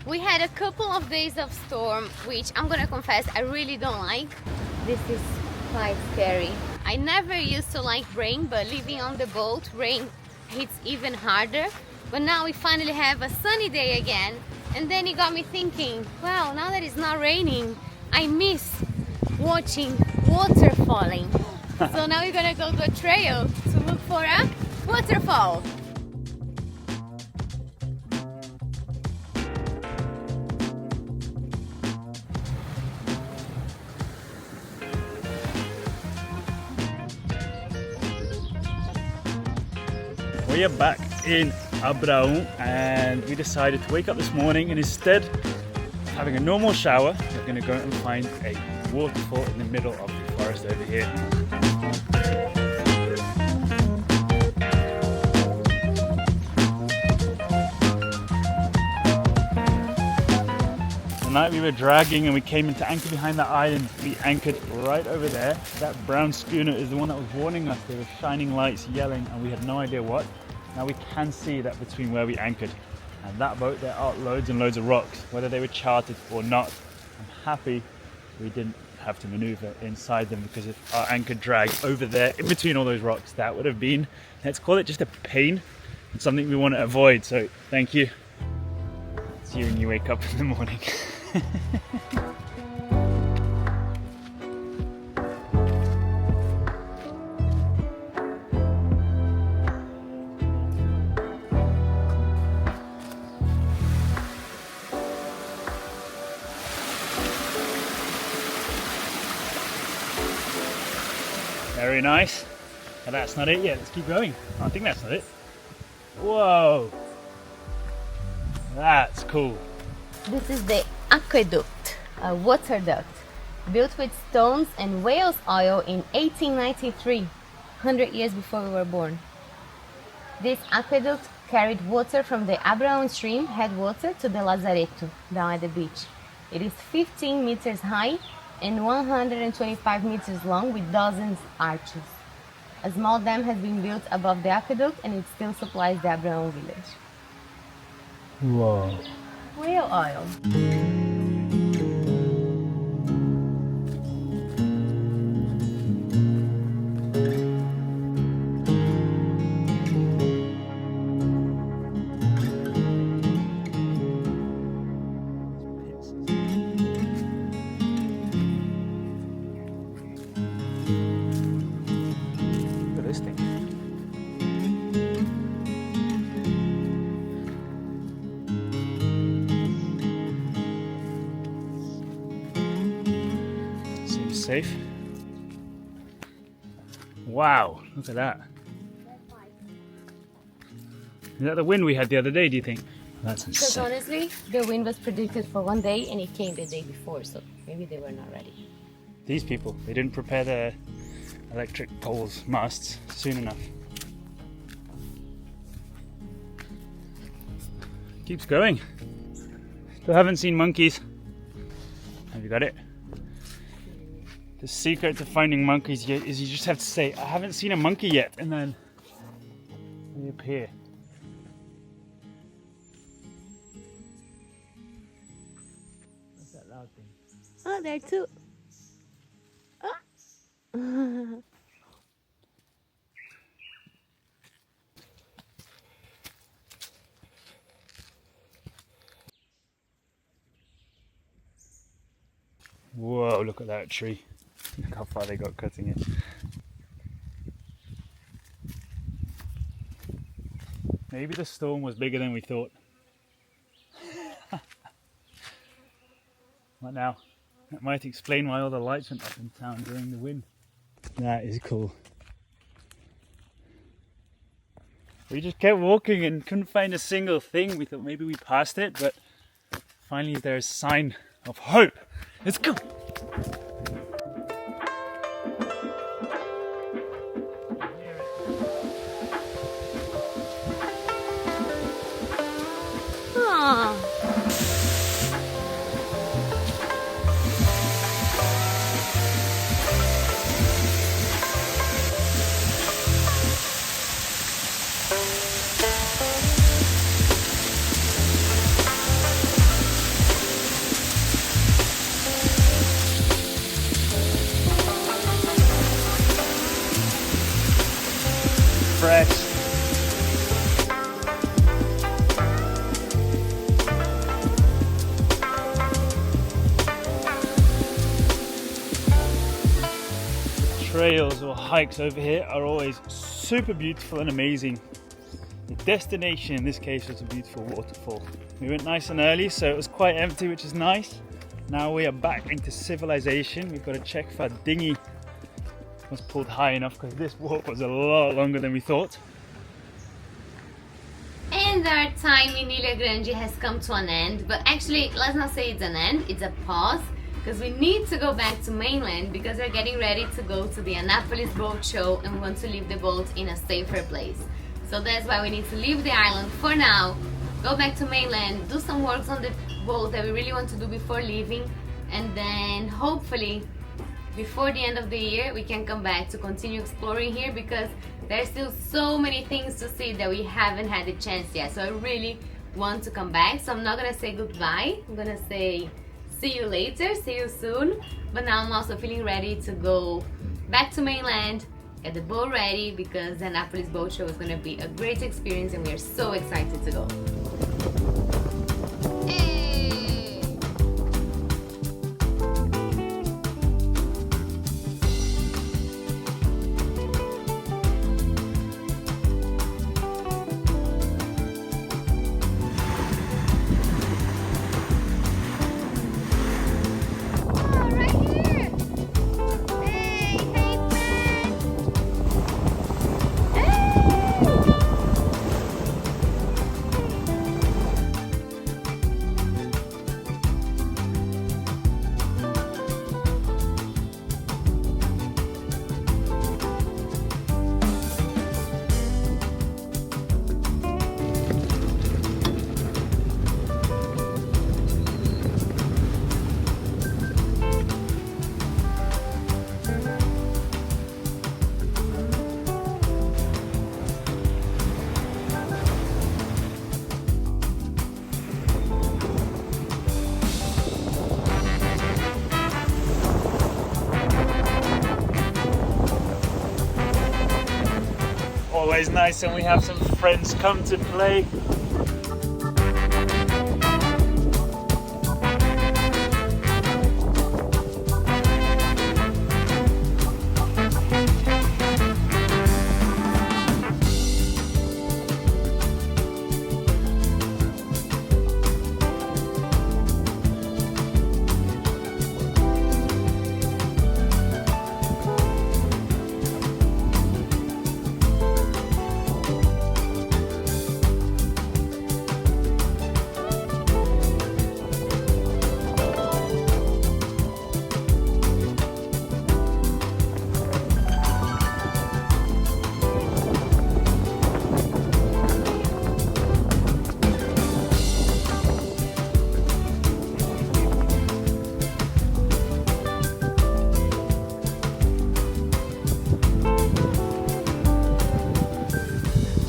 We had a couple of days of storm, which I'm gonna confess I really don't like. This is quite scary. I never used to like rain, but living on the boat, rain hits even harder. But now we finally have a sunny day again, and then it got me thinking, wow, now that it's not raining, I miss watching water falling. So now we're gonna go to a trail to look for a waterfall. We are back in Abraão and we decided to wake up this morning and instead of having a normal shower, we're going to go and find a waterfall in the middle of the forest over here. The night we were dragging and we came into anchor behind that island, we anchored right over there. That brown schooner is the one that was warning us. There were shining lights yelling and we had no idea what. Now we can see that between where we anchored and that boat there are loads and loads of rocks, whether they were charted or not. I'm happy we didn't have to maneuver inside them, because if our anchor dragged over there in between all those rocks, that would have been, let's call it just a pain and something we want to avoid. So thank you. See you when you wake up in the morning. Very nice. But that's not it yet. Let's keep going. I think that's not it. Whoa. That's cool. This is the aqueduct, a water duct, built with stones and whale's oil in 1893, 100 years before we were born. This aqueduct carried water from the Abraão stream headwater to the Lazareto, down at the beach. It is 15 meters high and 125 meters long with dozens of arches. A small dam has been built above the aqueduct and it still supplies the Abraão village. Whoa. Whale oil. Look at this thing. Seems safe. Wow, look at that. Is that the wind we had the other day, do you think? That's Because insane. honestly, the wind was predicted for one day and it came the day before, so maybe they were not ready. These people, they didn't prepare their electric poles, masts soon enough. Keeps going. Still haven't seen monkeys. Have you got it? The secret to finding monkeys is you just have to say, I haven't seen a monkey yet, and then they appear. What's that loud thing? Oh, there are two. Ah. Whoa, look at that tree. Look how far they got cutting it. Maybe the storm was bigger than we thought. What now? That might explain why all the lights went up in town during the wind. That is cool. We just kept walking and couldn't find a single thing. We thought maybe we passed it, but finally there's a sign of hope. Let's go! Aw. trails or hikes over here are always super beautiful and amazing. The destination in this case was a beautiful waterfall. We went nice and early, so it was quite empty, which is nice. Now we are back into civilization. We've got to check if our dinghy was pulled high enough, because this walk was a lot longer than we thought. And our time in Ilha Grande has come to an end, but actually let's not say it's an end, it's a pause, because we need to go back to mainland because we're getting ready to go to the Annapolis boat show and we want to leave the boat in a safer place. So that's why we need to leave the island for now, go back to mainland, do some works on the boat that we really want to do before leaving, and then hopefully before the end of the year we can come back to continue exploring here, because there's still so many things to see that we haven't had the chance yet. So I really want to come back. So I'm not gonna say goodbye, I'm gonna say see you later, see you soon. But now I'm also feeling ready to go back to mainland, get the boat ready, because the Annapolis boat show is gonna be a great experience and we are so excited to go. Always nice when we have some friends come to play.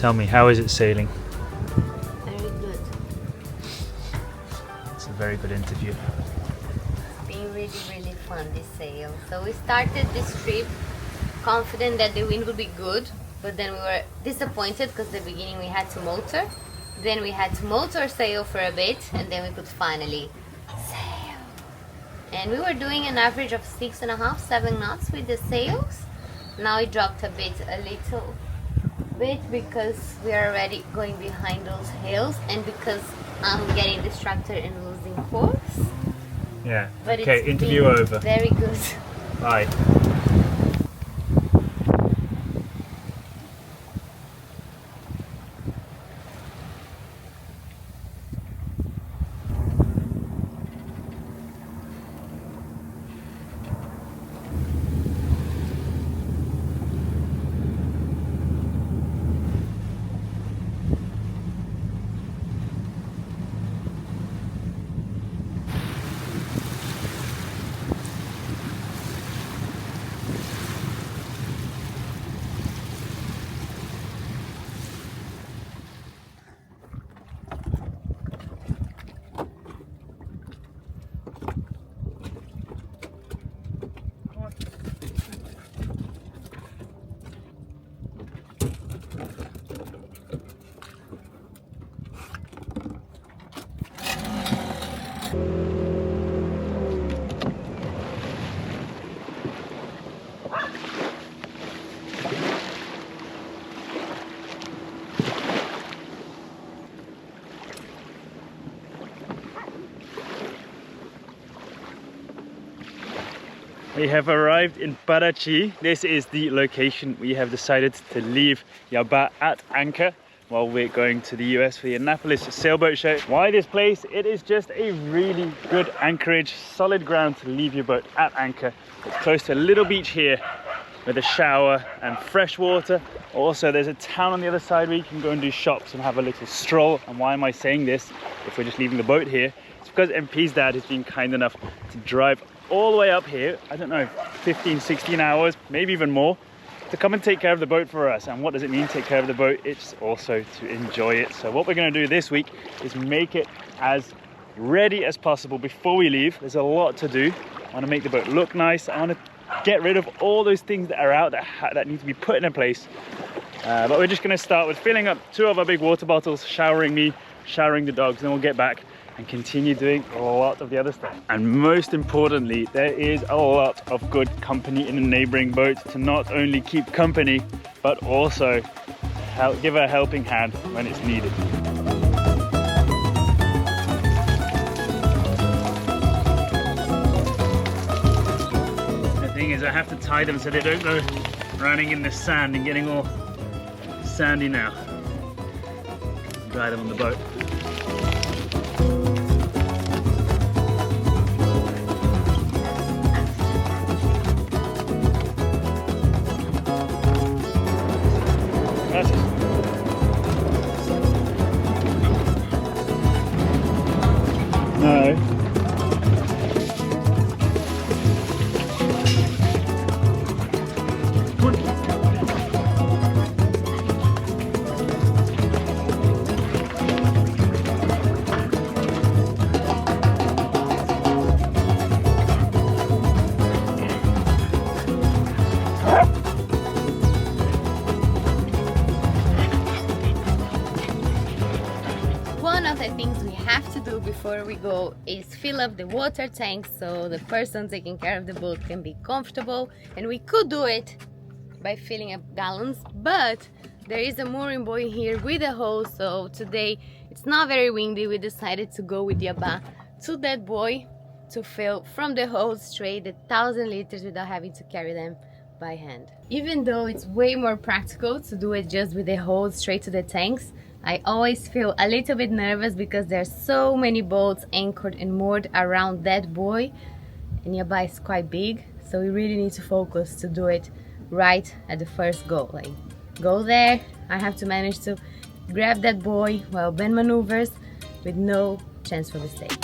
Tell me, how is it sailing? Very good. It's a very good interview. It's been really fun, this sail. So we started this trip confident that the wind would be good, but then we were disappointed because at the beginning we had to motor. Then we had to motor sail for a bit, and then we could finally sail. And we were doing an average of 6.5, 7 knots with the sails. Now it dropped a little bit because we are already going behind those hills, and because I'm getting distracted and losing course. Yeah. But okay, interview over. Very good. Bye. We have arrived in Parachi. This is the location we have decided to leave Yabá at anchor while we're going to the US for the Annapolis sailboat show. Why this place? It is just a really good anchorage, solid ground to leave your boat at anchor. It's close to a little beach here with a shower and fresh water. Also, there's a town on the other side where you can go and do shops and have a little stroll. And why am I saying this if we're just leaving the boat here? It's because MP's dad has been kind enough to drive all the way up here, I don't know, 15, 16 hours, maybe even more, to come and take care of the boat for us. And what does it mean, take care of the boat? It's also to enjoy it. So what we're going to do this week is make it as ready as possible before we leave. There's a lot to do. I want to make the boat look nice. I want to get rid of all those things that are out that need to be put in place. But we're just going to start with filling up 2 of our big water bottles, showering me, showering the dogs, and then we'll get back and continue doing a lot of the other stuff. And most importantly, there is a lot of good company in the neighboring boat to not only keep company, but also help, give a helping hand when it's needed. The thing is, I have to tie them so they don't go running in the sand and getting all sandy now. Dry them on the boat. No. One of the things we have to do before we go is fill up the water tanks so the person taking care of the boat can be comfortable, and we could do it by filling up gallons, but there is a mooring buoy here with a hose, so today it's not very windy. We decided to go with Yabá to that buoy to fill from the hose straight the 1,000 liters without having to carry them by hand. Even though it's way more practical to do it just with the hose straight to the tanks, I always feel a little bit nervous because there are so many boats anchored and moored around that buoy, and Yabá is quite big, so we really need to focus to do it right at the first go. Like, go there, I have to manage to grab that buoy while Ben maneuvers with no chance for mistake.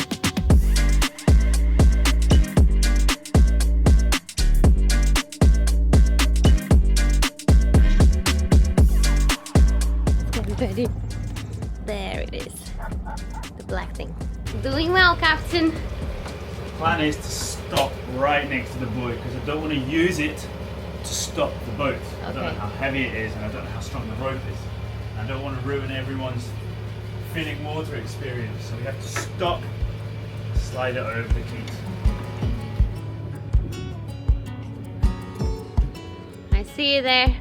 Ready? There it is, the black thing. Doing well, Captain. The plan is to stop right next to the buoy because I don't want to use it to stop the boat. Okay. I don't know how heavy it is and I don't know how strong the rope is. I don't want to ruin everyone's filling water experience, so we have to stop, slide it over the cleat. I see you there.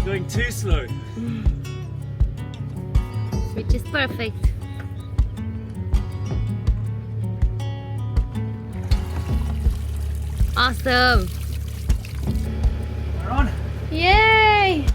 Going too slow. Which is perfect. Awesome. We're on. Yay!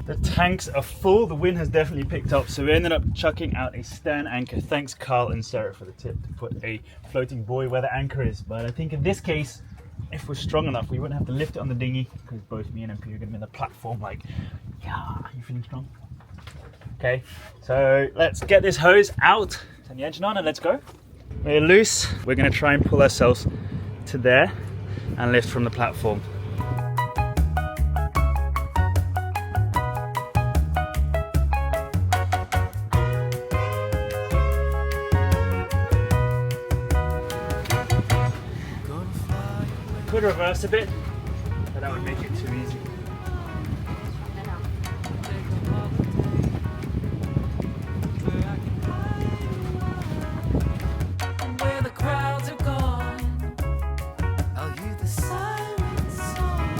The tanks are full. The wind has definitely picked up, so we ended up chucking out a stern anchor. Thanks Carl and Sarah for the tip to put a floating buoy where the anchor is. But I think in this case, if we're strong enough, we wouldn't have to lift it on the dinghy, because both me and MP are going to be on the platform like, yeah, you feeling strong? Okay, so let's get this hose out, turn the engine on and let's go. We're loose. We're going to try and pull ourselves to there and lift from the platform. Could reverse a bit, but that would make it too easy. Where the crowds are gone, I'll hear the sirens song,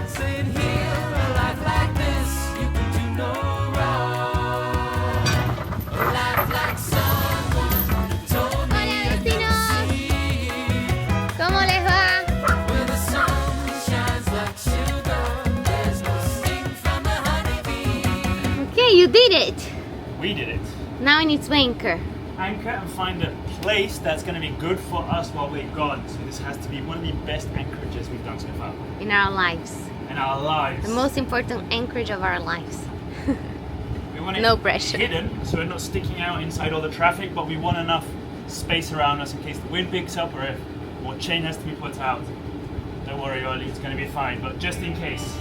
saying here, a life like this, you can do no wrong. A life like someone told me I could see. ¿Cómo les va? Where the sun shines like sugar, there's no sting from the honeybee. Okay, you did it. We did it. Now we need to anchor. Anchor and find a place that's going to be good for us while we're gone. So this has to be one of the best anchorages we've done so far In our lives. in our lives. The most important anchorage of our lives. We want it No pressure. hidden, so we're not sticking out inside all the traffic, but we want enough space around us in case the wind picks up or if more chain has to be put out. Don't worry, Ollie, it's going to be fine, but just in case.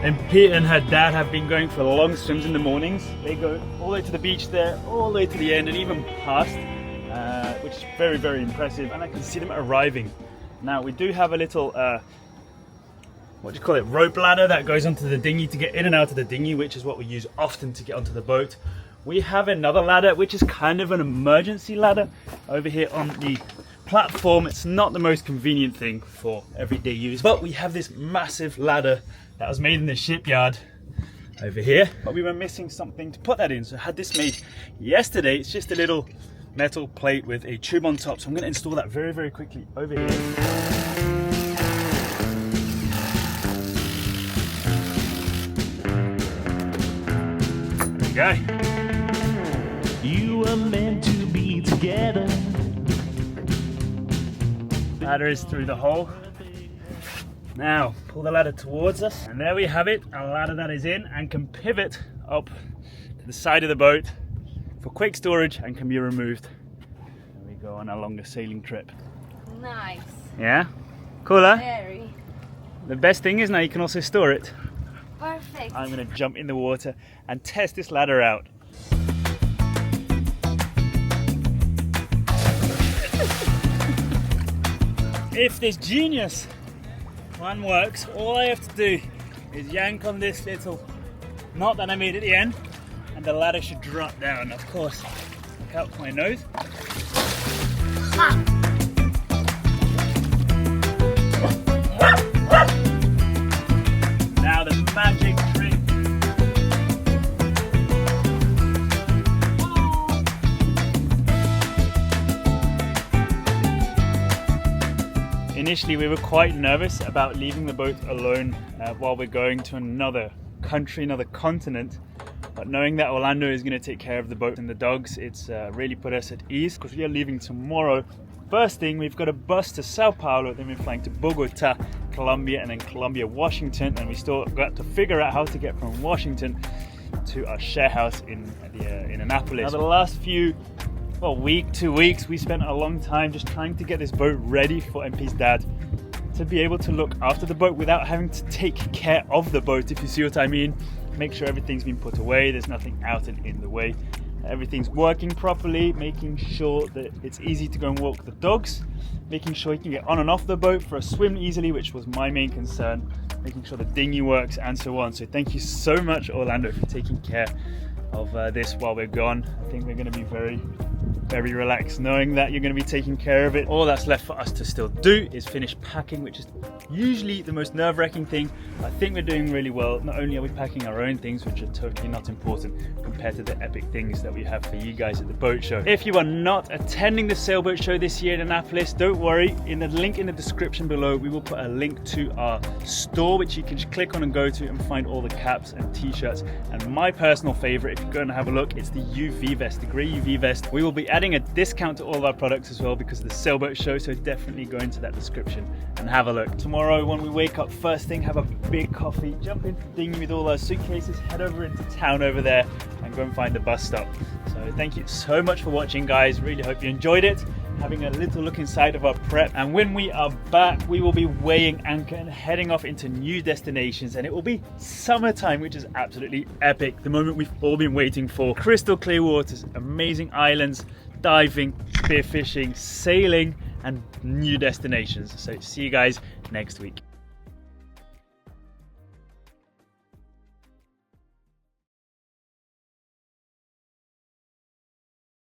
And Pete and her dad have been going for long swims in the mornings. They go all the way to the beach there, all the way to the end and even past, which is very, very impressive. And I can see them arriving. Now we do have a little, what do you call it, rope ladder that goes onto the dinghy to get in and out of the dinghy, which is what we use often to get onto the boat. We have another ladder, which is kind of an emergency ladder over here on the platform. It's not the most convenient thing for everyday use, but we have this massive ladder that was made in the shipyard over here, but we were missing something to put that in, so I had this made yesterday. It's just a little metal plate with a tube on top, so I'm going to install that very, very quickly over here. There we go. You were meant to be together. Ladder is through the hole. Now pull the ladder towards us, and there we have it, a ladder that is in and can pivot up to the side of the boat for quick storage and can be removed when we go on a longer sailing trip. Nice. Yeah? Cool, huh? Very. The best thing is now you can also store it. Perfect. I'm going to jump in the water and test this ladder out. If this genius one works, all I have to do is yank on this little knot that I made at the end and the ladder should drop down. Of course, look out for my nose. Now the magic trick. Initially we were quite nervous about leaving the boat alone while we're going to another country, another continent, but knowing that Orlando is going to take care of the boat and the dogs, it's really put us at ease, because we are leaving tomorrow. First thing, we've got a bus to Sao Paulo, then we're flying to Bogota, Colombia, and then Colombia, Washington, and we still got to figure out how to get from Washington to our share house in Annapolis. Now the last few week, 2 weeks, we spent a long time just trying to get this boat ready for MP's dad to be able to look after the boat without having to take care of the boat, if you see what I mean. Make sure everything's been put away, there's nothing out and in the way, everything's working properly, making sure that it's easy to go and walk the dogs, making sure you can get on and off the boat for a swim easily, which was my main concern, making sure the dinghy works and so on. So thank you so much, Orlando, for taking care of this while we're gone. I think we're going to be very very relaxed knowing that you're going to be taking care of it. All that's left for us to still do is finish packing, which is usually the most nerve-wracking thing. I think we're doing really well. Not only are we packing our own things, which are totally not important compared to the epic things that we have for you guys at the boat show. If you are not attending the sailboat show this year in Annapolis, don't worry. In the link in the description below, we will put a link to our store, which you can just click on and go to and find all the caps and t-shirts. And my personal favorite, if you're going to have a look, it's the UV vest, the grey UV vest. We will be adding a discount to all of our products as well because of the sailboat show, so definitely go into that description and have a look. Tomorrow when we wake up, first thing, have a big coffee, jump into the dinghy with all our suitcases, head over into town over there and go and find the bus stop. So thank you so much for watching, guys. Really hope you enjoyed it, having a little look inside of our prep. And when we are back, we will be weighing anchor and heading off into new destinations, and it will be summertime, which is absolutely epic. The moment we've all been waiting for. Crystal clear waters, amazing islands, diving, spearfishing, sailing, and new destinations. So see you guys next week.